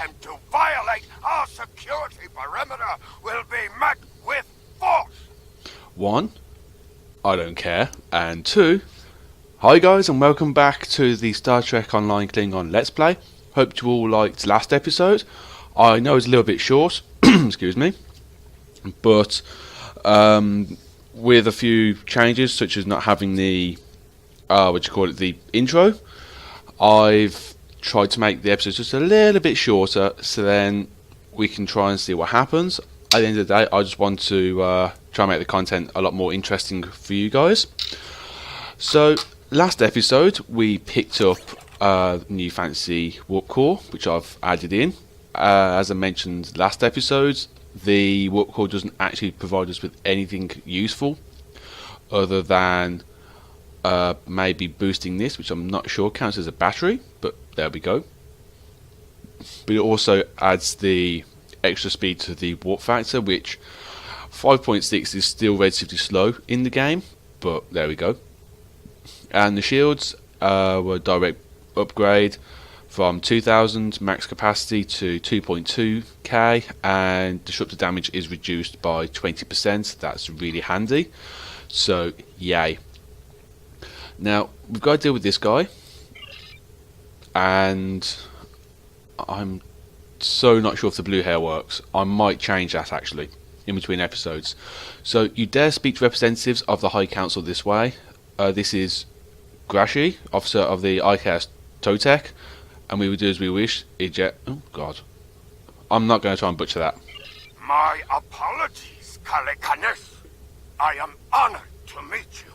attempt to violate our security perimeter will be met with force. 1, I don't care, and 2, hi guys and welcome back to the Star Trek Online Klingon Let's Play. Hope you all liked last episode. I know it's a little bit short, excuse me, but with a few changes such as not having the, the intro, I've tried to make the episodes just a little bit shorter so then we can try and see what happens. At the end of the day, I just want to try and make the content a lot more interesting for you guys. So, last episode we picked up new fancy warp core, which I've added in. As I mentioned last episode, the warp core doesn't actually provide us with anything useful other than maybe boosting this, which I'm not sure counts as a battery, but there we go. But it also adds the extra speed to the warp factor, which 5.6 is still relatively slow in the game, but there we go. And the shields were a direct upgrade from 2000 max capacity to 2.2k, and disruptor damage is reduced by 20%. That's really handy, so yay. Now we've got to deal with this guy, and I'm so not sure if the blue hair works. I might change that actually in between episodes. So you dare speak to representatives of the High Council this way. This is Grashi, officer of the ICAS Totec, and we will do as we wish. Oh god, I'm not going to try and butcher that. My apologies, Kalekanes. I am honored to meet you.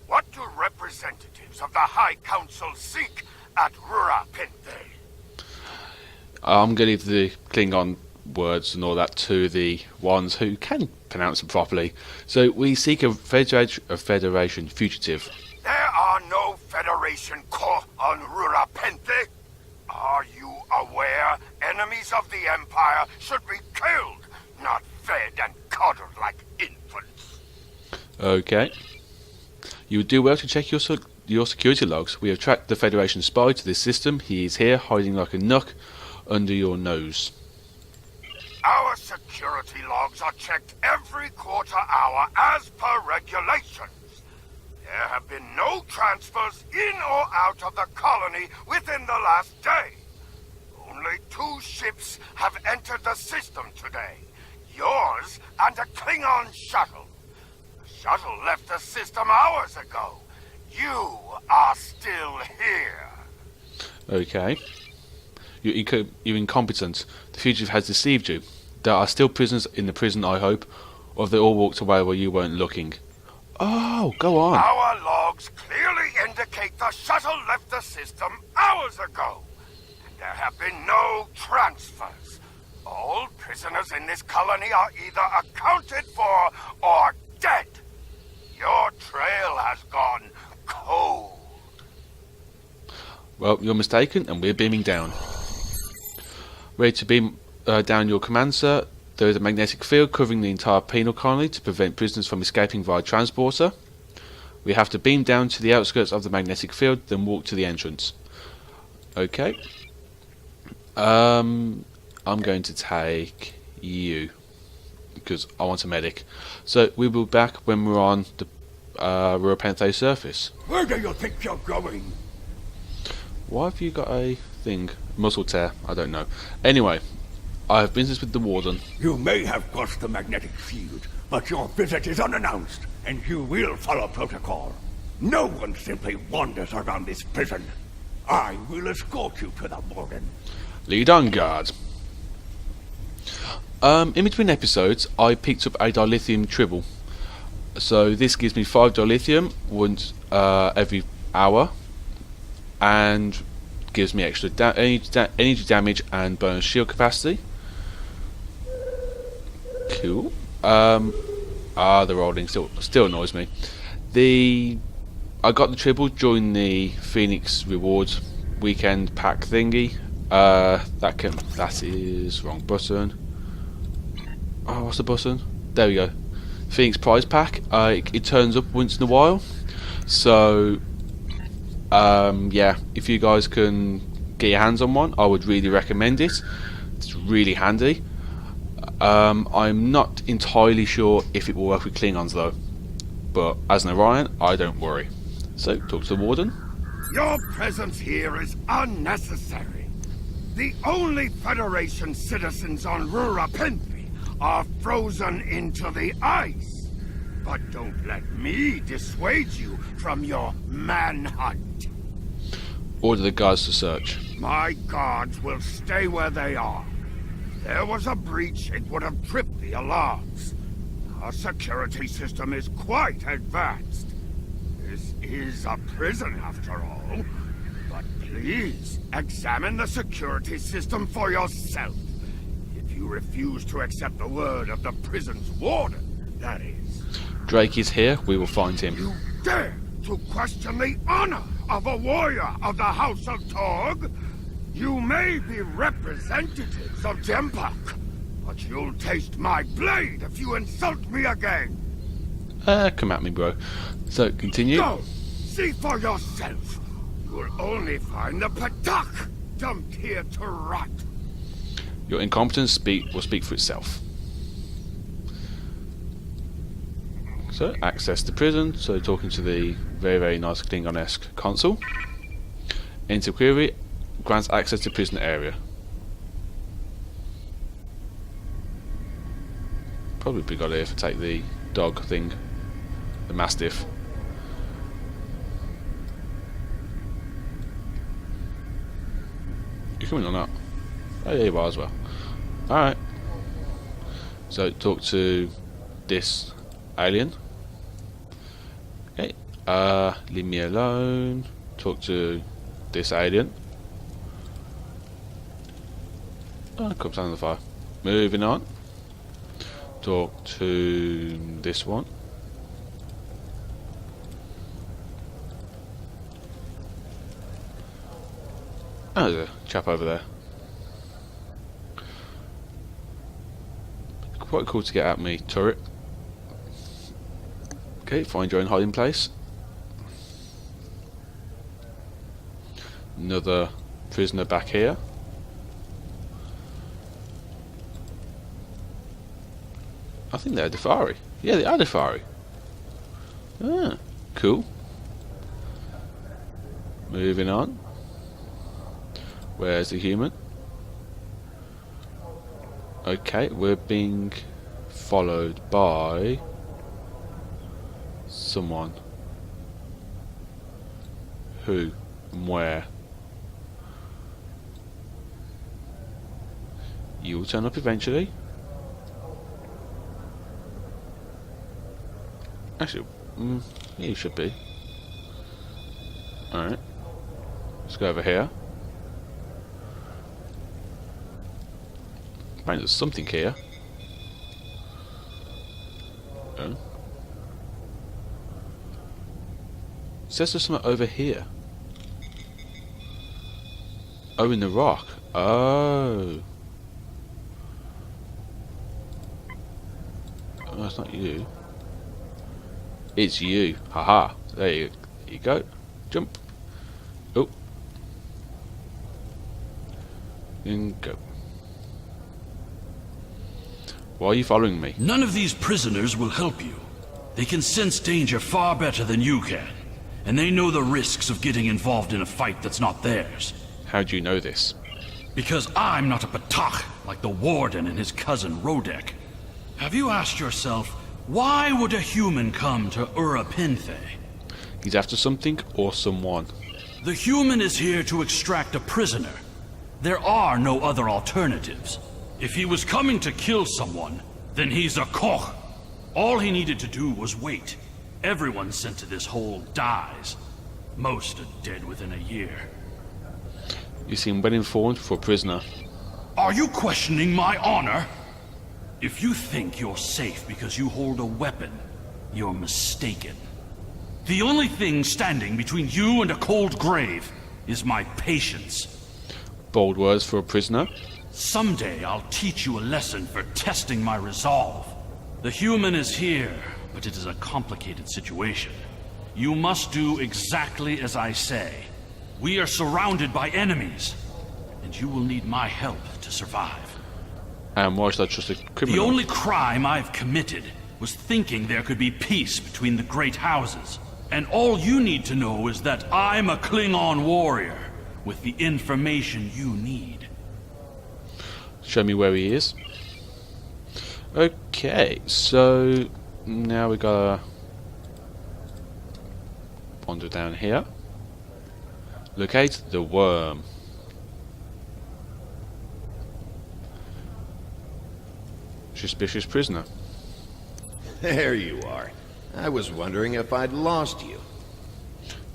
What do representatives of the High Council seek at Rura Pinthe? I'm going to leave the Klingon words and all that to the ones who can pronounce them properly. So we seek a Federation fugitive. There are no Federation corps on Rura Pinthe. Are you aware enemies of the Empire should be killed, not fed and coddled like infants? Okay. You would do well to check your security logs. We have tracked the Federation spy to this system. He is here, hiding like a nook under your nose. Our security logs are checked every quarter hour as per regulations. There have been no transfers in or out of the colony within the last day. Only 2 ships have entered the system today. Yours and a Klingon shuttle. The shuttle left the system hours ago. You are still here. Okay. You're incompetent. The fugitive has deceived you. There are still prisoners in the prison, I hope, or they all walked away while you weren't looking. Oh, go on. Our logs clearly indicate the shuttle left the system hours ago. And there have been no transfers. All prisoners in this colony are either accounted for or dead. Your trail has gone cold. Well, you're mistaken, and we're beaming down. Ready to beam down your command, sir. There is a magnetic field covering the entire penal colony to prevent prisoners from escaping via transporter. We have to beam down to the outskirts of the magnetic field, then walk to the entrance. Okay. I'm going to take you, because I want a medic. So we will be back when we're on the Rura Pinthe surface. Where do you think you're going? Why have you got a thing? Muscle tear? I don't know. Anyway, I have business with the warden. You may have crossed the magnetic field, but your visit is unannounced, and you will follow protocol. No one simply wanders around this prison. I will escort you to the warden. Lead on, guard. In between episodes, I picked up a dilithium tribble. So this gives me 5 dilithium once every hour, and gives me extra energy damage and bonus shield capacity. Cool. The rolling still annoys me. I got the tribble during the Phoenix Rewards weekend pack thingy. That is wrong button. Oh, what's the button? There we go. Phoenix prize pack. It turns up once in a while. So yeah, if you guys can get your hands on one, I would really recommend it. It's really handy. I'm not entirely sure if it will work with Klingons though, but as an Orion, I don't worry. So, talk to the Warden. Your presence here is unnecessary. The only Federation citizens on Rurapinthi are frozen into the ice. But don't let me dissuade you from your manhunt. Order the guards to search. My guards will stay where they are. If there was a breach, it would have tripped the alarms. Our security system is quite advanced. This is a prison after all. But please, examine the security system for yourself. If you refuse to accept the word of the prison's warden, that is. Drake is here, we will find him. You dare to question the honor of a warrior of the House of Torg? You may be representatives of Dempak, but you'll taste my blade if you insult me again. Come at me, bro. So, continue. Go! See for yourself. You'll only find the Patak dumped here to rot. Your incompetence will speak for itself. So, access the prison. So, talking to the very, very nice Klingon-esque consul. Enter query. Grants access to prison area. Probably be good here if I take the dog thing. The Mastiff. You coming or not? Oh yeah, you are as well. Alright. So talk to this alien. Okay. Leave me alone. Talk to this alien. Oh, comes down the fire. Moving on. Talk to this one. Oh, there's a chap over there. Quite cool to get at me, turret. Okay, find your own hiding place. Another prisoner back here. I think they're Defari. Yeah, they are Defari. Ah, cool. Moving on. Where's the human? Okay, we're being followed by someone. Who and where? You will turn up eventually. Actually, yeah, you should be. Alright. Let's go over here. Apparently there's something here. Oh. It says there's something over here. Oh, in the rock. Oh. Oh, that's not you. It's you. Haha. There you go. Jump. Oh. And go. Why are you following me? None of these prisoners will help you. They can sense danger far better than you can. And they know the risks of getting involved in a fight that's not theirs. How do you know this? Because I'm not a Patak like the Warden and his cousin Rodek. Have you asked yourself, why would a human come to Rurapinthi? He's after something or someone. The human is here to extract a prisoner. There are no other alternatives. If he was coming to kill someone, then he's a Koch. All he needed to do was wait. Everyone sent to this hole dies. Most are dead within a year. You seem well informed for a prisoner. Are you questioning my honor? If you think you're safe because you hold a weapon, you're mistaken. The only thing standing between you and a cold grave is my patience. Bold words for a prisoner. Someday I'll teach you a lesson for testing my resolve. The human is here, but it is a complicated situation. You must do exactly as I say. We are surrounded by enemies. and you will need my help to survive. And why should I trust a criminal? The only crime I've committed was thinking there could be peace between the great houses. And all you need to know is that I'm a Klingon warrior with the information you need. Show me where he is. Okay, so now we gotta wander down here. Locate the worm. Suspicious prisoner. There you are. I was wondering if I'd lost you.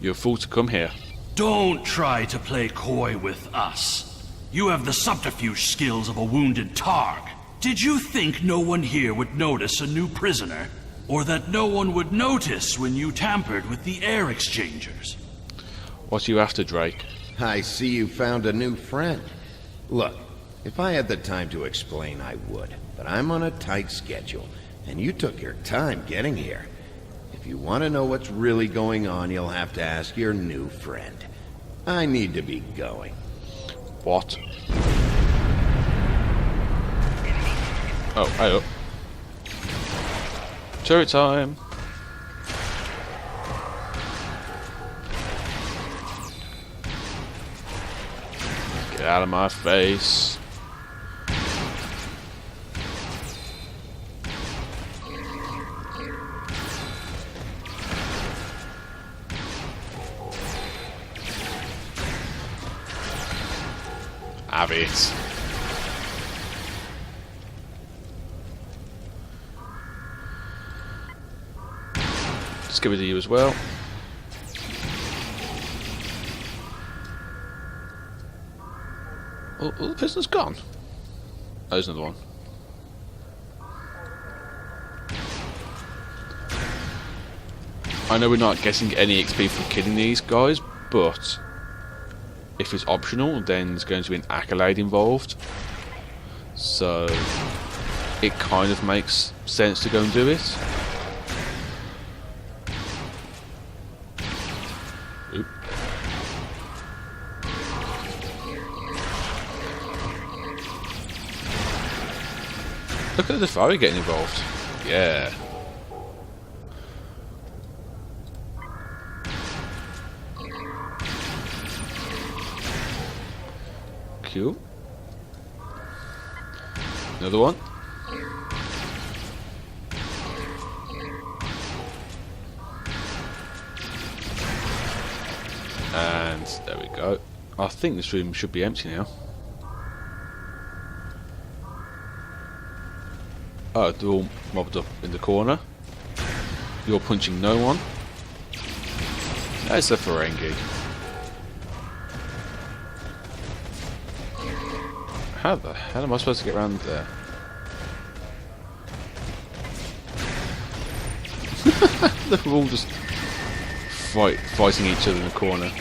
You're a fool to come here. Don't try to play coy with us. You have the subterfuge skills of a wounded Targ. Did you think no one here would notice a new prisoner? Or that no one would notice when you tampered with the air exchangers? What are you after, Drake? I see you found a new friend. Look, if I had the time to explain, I would. But I'm on a tight schedule, and you took your time getting here. If you want to know what's really going on, you'll have to ask your new friend. I need to be going. What? Oh, hey up. Turret time. Get out of my face. Have it. Let's get rid of you as well. Oh, the prisoner's gone. Oh, there's another one. I know we're not getting any XP from killing these guys, but if it's optional, then there's going to be an accolade involved. So it kind of makes sense to go and do it. Oop. Look at the fire getting involved. Yeah. Cool. Another one. And there we go. I think this room should be empty now. Oh, they're all mobbed up in the corner. You're punching no one. That's a Ferengi. How the hell am I supposed to get around there? They're all just fighting each other in the corner.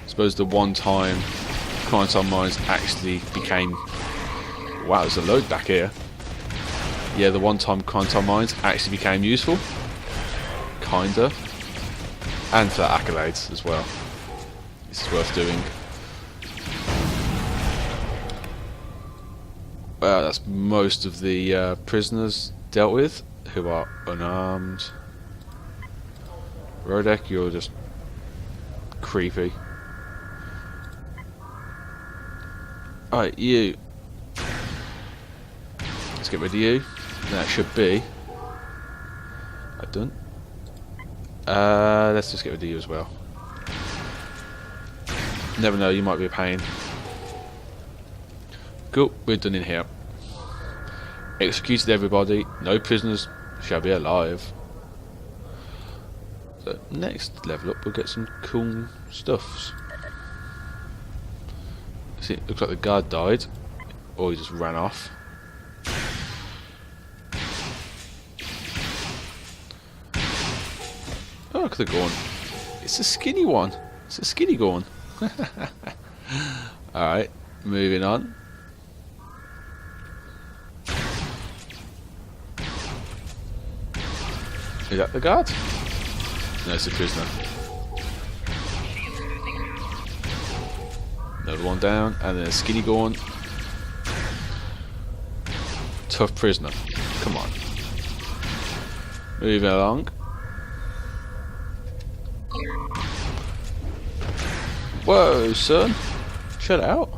I suppose the one time Quarantine Mines actually became... Wow, there's a load back here. Yeah, the one time Quarantine Mines actually became useful. Kinda. And for accolades as well. This is worth doing. Well, that's most of the prisoners dealt with, who are unarmed. Rodek, you're just creepy. Alright, you. Let's get rid of you. That should be. That done. Let's just get rid of you as well. Never know, you might be a pain. Cool, we're done in here. Executed everybody, no prisoners shall be alive. So next level up we'll get some cool stuffs. See, it looks like the guard died, or he just ran off. Oh, look at the Gorn. It's a skinny one. It's a skinny Gorn. Alright, moving on. Is that the guard? No, it's the prisoner. Another one down, and then a skinny Gorn. Tough prisoner. Come on. Moving along. Whoa, son. Shut it out.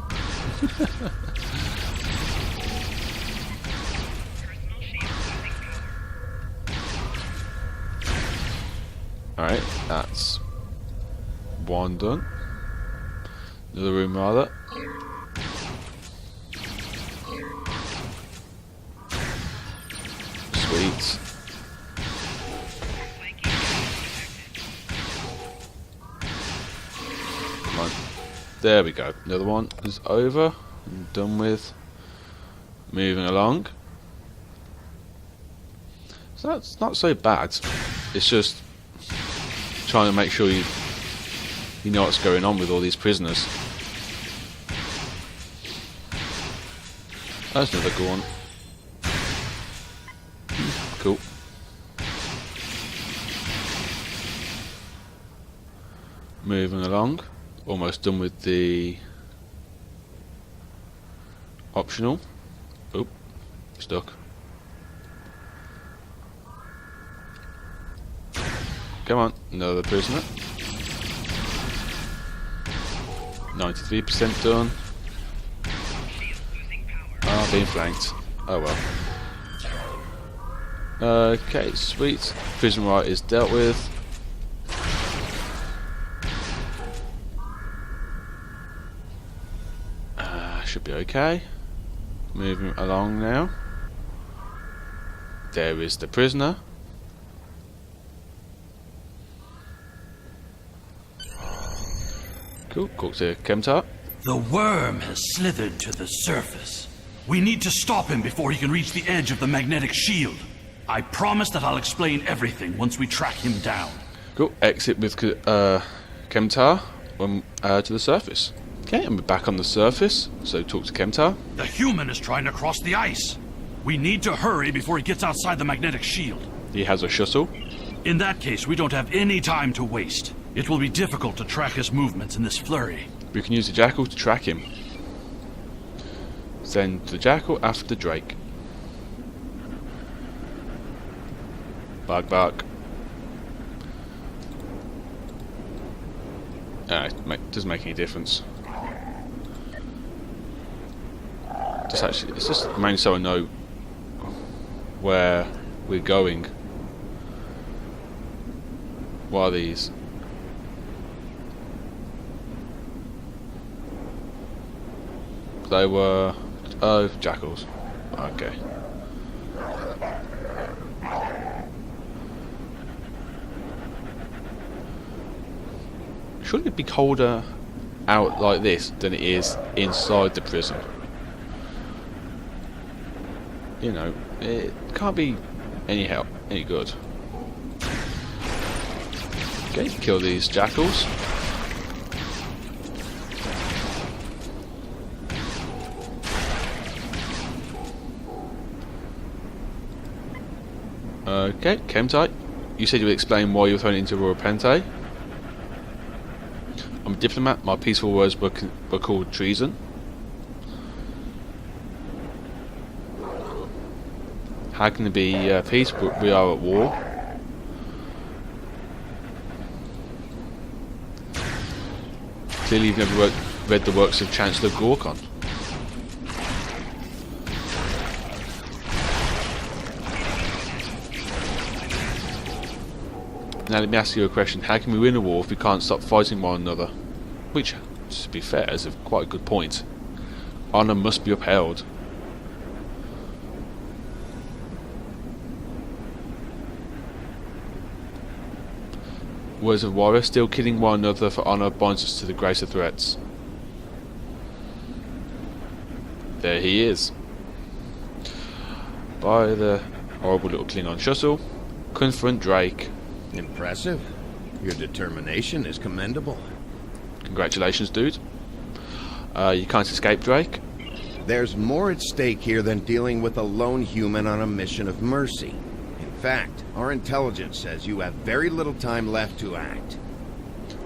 Alright, that's one done. Another room rather. Sweet. Come on. There we go. Another one is over and done with. Moving along. So that's not so bad. It's just trying to make sure you know what's going on with all these prisoners. That's another good one. Cool. Moving along. Almost done with the optional. Oh, stuck. Come on, another prisoner. 93% done. Ah, being flanked. Oh well. Okay, sweet. Prison right is dealt with. Should be okay. Moving along now. There is the prisoner. Cool, talk to Kemtar. The worm has slithered to the surface. We need to stop him before he can reach the edge of the magnetic shield. I promise that I'll explain everything once we track him down. Cool, exit with Kemtar to the surface. Okay, and we're back on the surface, so talk to Kemtar. The human is trying to cross the ice. We need to hurry before he gets outside the magnetic shield. He has a shuttle. In that case, we don't have any time to waste. It will be difficult to track his movements in this flurry. We can use the Jackal to track him. Send the Jackal after Drake. Bark, bark. It doesn't make any difference. It's just mainly so I know where we're going. What are these? They were... oh, jackals. Okay. Shouldn't it be colder out like this than it is inside the prison? You know, it can't be any help, any good. Okay, kill these jackals. Okay, Kemtai, you said you would explain why you were thrown into Royal Pente. I'm a diplomat, my peaceful words were called treason. How can there be peace, but we are at war? Clearly you've never read the works of Chancellor Gorkon. Now let me ask you a question. How can we win a war if we can't stop fighting one another? Which, to be fair, is a quite a good point. Honour must be upheld. Words of Warrior, still killing one another for honour binds us to the greater threats. There he is. By the horrible little Klingon shuttle. Confront Drake. Impressive. Your determination is commendable. Congratulations, dude. You can't escape Drake. There's more at stake here than dealing with a lone human on a mission of mercy. In fact, our intelligence says you have very little time left to act.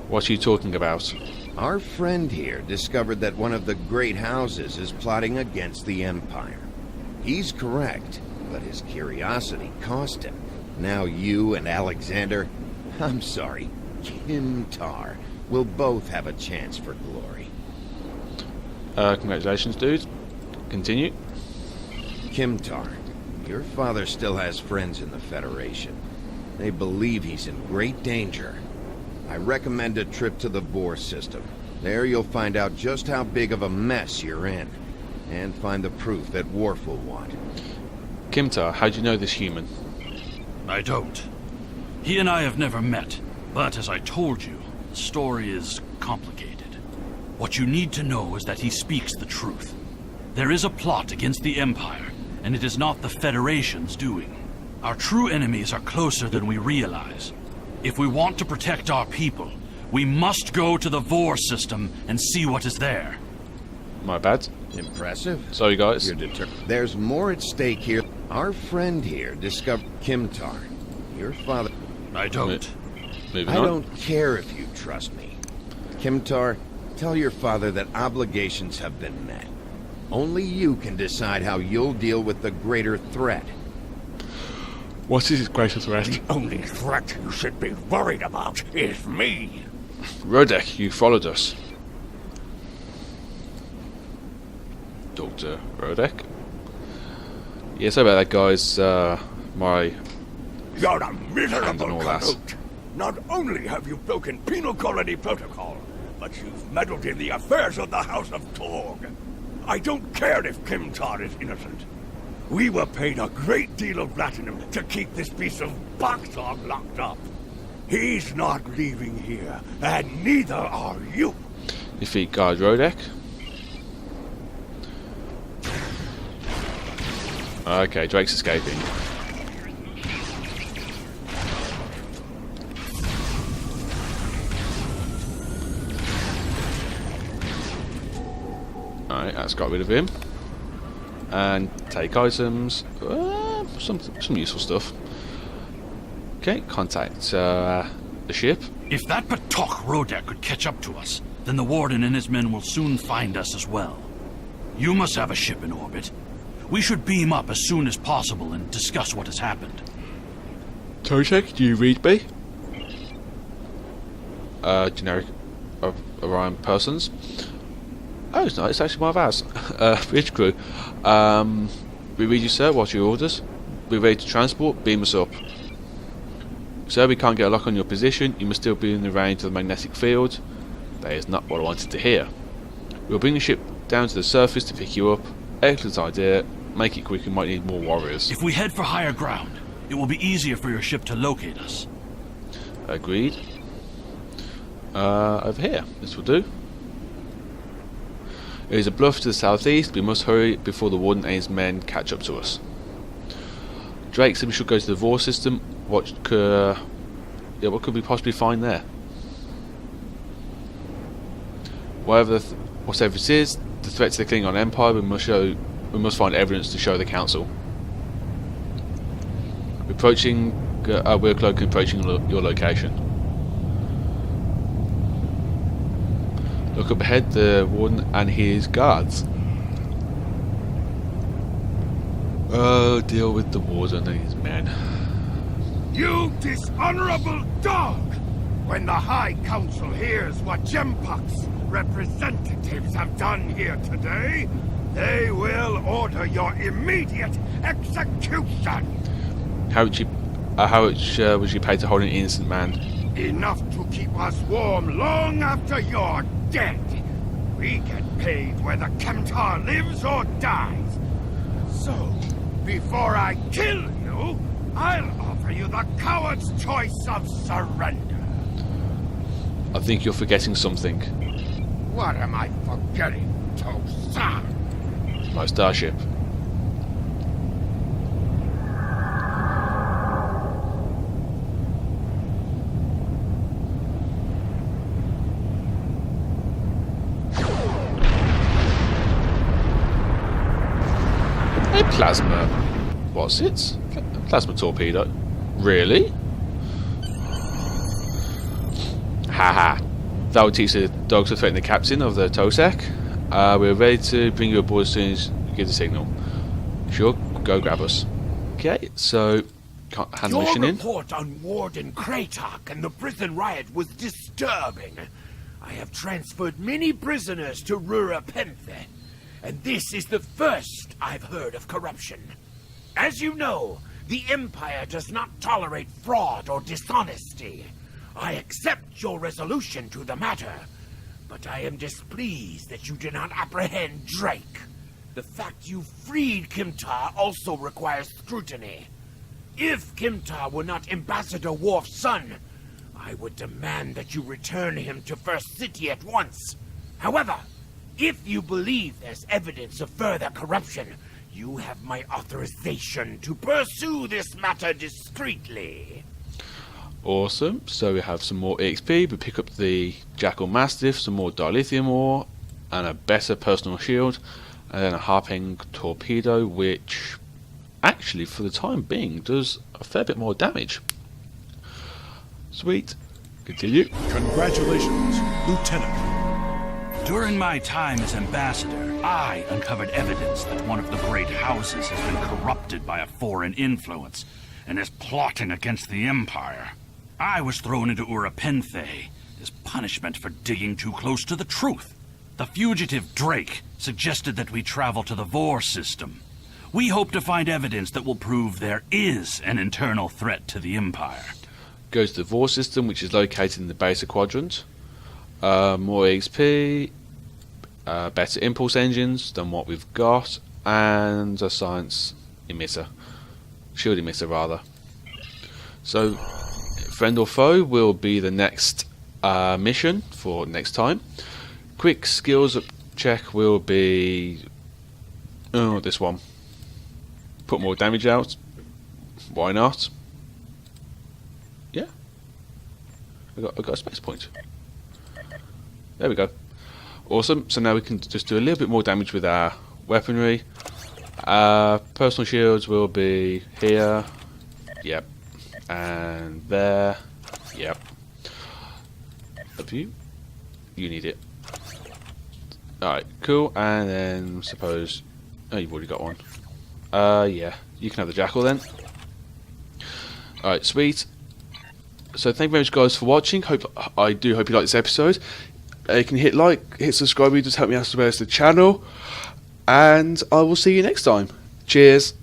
What are you talking about? Our friend here discovered that one of the great houses is plotting against the Empire. He's correct, but his curiosity cost him. Now you and Alexander, I'm sorry, Kimtar, will both have a chance for glory. Congratulations, dude. Continue. Kimtar, your father still has friends in the Federation. They believe he's in great danger. I recommend a trip to the Bohr system. There you'll find out just how big of a mess you're in, and find the proof that Worf will want. Kimtar, how do you know this human? I don't. He and I have never met, but as I told you, the story is complicated. What you need to know is that he speaks the truth. There is a plot against the Empire, and it is not the Federation's doing. Our true enemies are closer than we realize. If we want to protect our people, we must go to the Vor system and see what is there. My bad. Impressive. Sorry, guys. You're determined. There's more at stake here. Our friend here discovered Kimtar. Your father... I don't. Moving I on. don't care if you trust me. Kimtar, tell your father that obligations have been met. Only you can decide how you'll deal with the greater threat. What is his greatest threat? The only threat you should be worried about is me. Rodek, you followed us. Dr. Rodek? Yeah, sorry about that, guys. My... You're a And all miserable that. Canute. Not only have you broken penal colony protocol, but you've meddled in the affairs of the House of Torg. I don't care if Kimtar is innocent. We were paid a great deal of platinum to keep this piece of Baktar locked up. He's not leaving here, and neither are you. Defeat Guard Rodek. Okay, Drake's escaping. Alright, that's got rid of him. And take items. Some useful stuff. Okay, contact the ship. If that Patok Rodek could catch up to us, then the Warden and his men will soon find us as well. You must have a ship in orbit. We should beam up as soon as possible and discuss what has happened. Totek, do you read me? Generic Orion persons. Oh, it's not. It's actually one of ours. Bridge crew. We read you, sir. What's your orders? We're ready to transport. Beam us up. Sir, we can't get a lock on your position. You must still be in the range of the magnetic field. That is not what I wanted to hear. We'll bring the ship down to the surface to pick you up. Excellent idea. Make it quick. We might need more warriors. If we head for higher ground, it will be easier for your ship to locate us. Agreed. Over here. This will do. There is a bluff to the southeast. We must hurry before the Warden and his men catch up to us. Drake said we should go to the Vor system. What could we possibly find there? Whatever it is, the threat to the Klingon Empire, we must find evidence to show the Council. We're close approaching your location. Look up ahead, the Warden and his guards. Oh, deal with the Warden and his men. You dishonorable dog! When the High Council hears what Gempak's representatives have done here today, they will order your immediate execution! How much would you pay to hold an innocent man? Enough to keep us warm long after you're dead. We get paid whether Kemtar lives or dies. So, before I kill you, I'll offer you the coward's choice of surrender. I think you're forgetting something. What am I forgetting, Tosan? My starship. A plasma... What's it? Plasma torpedo. Really? Haha. That will teach the dogs to threaten the captain of the Tosek. We're ready to bring you aboard as soon as you give the signal. Sure, go grab us. Okay, so hand the mission Your in. report on Warden Kratok and the prison riot was disturbing. I have transferred many prisoners to Rura Penthe, and this is the first I've heard of corruption. As you know, the Empire does not tolerate fraud or dishonesty. I accept your resolution to the matter, but I am displeased that you did not apprehend Drake. The fact you freed Kimtar also requires scrutiny. If Kimtar were not Ambassador Worf's son, I would demand that you return him to First City at once. However, if you believe there's evidence of further corruption, you have my authorization to pursue this matter discreetly. Awesome. So we have some more EXP. We pick up the Jackal Mastiff, some more dilithium ore, and a better personal shield, and then a Harping torpedo, which actually, for the time being, does a fair bit more damage. Sweet. Continue. Congratulations, Lieutenant. During my time as ambassador, I uncovered evidence that one of the great houses has been corrupted by a foreign influence and is plotting against the Empire. I was thrown into Urapenthe as punishment for digging too close to the truth. The fugitive Drake suggested that we travel to the Vor system. We hope to find evidence that will prove there is an internal threat to the Empire. Goes to the Vor system, which is located in the Beta Quadrant. More XP, better impulse engines than what we've got, and a science emitter. Shield emitter, rather. So, friend or foe will be the next mission for next time. Quick skills check will be this one. Put more damage out. Why not? Yeah. I got a space point. There we go. Awesome. So now we can just do a little bit more damage with our weaponry. Personal shields will be here. Yep. And there. Yep. Up you. You need it. Alright, cool. And then suppose... Oh, you've already got one. Yeah. You can have the Jackal then. Alright, sweet. So thank you very much guys for watching. I do hope you like this episode. You can hit like, hit subscribe, it just help me out to the rest of the channel. And I will see you next time. Cheers.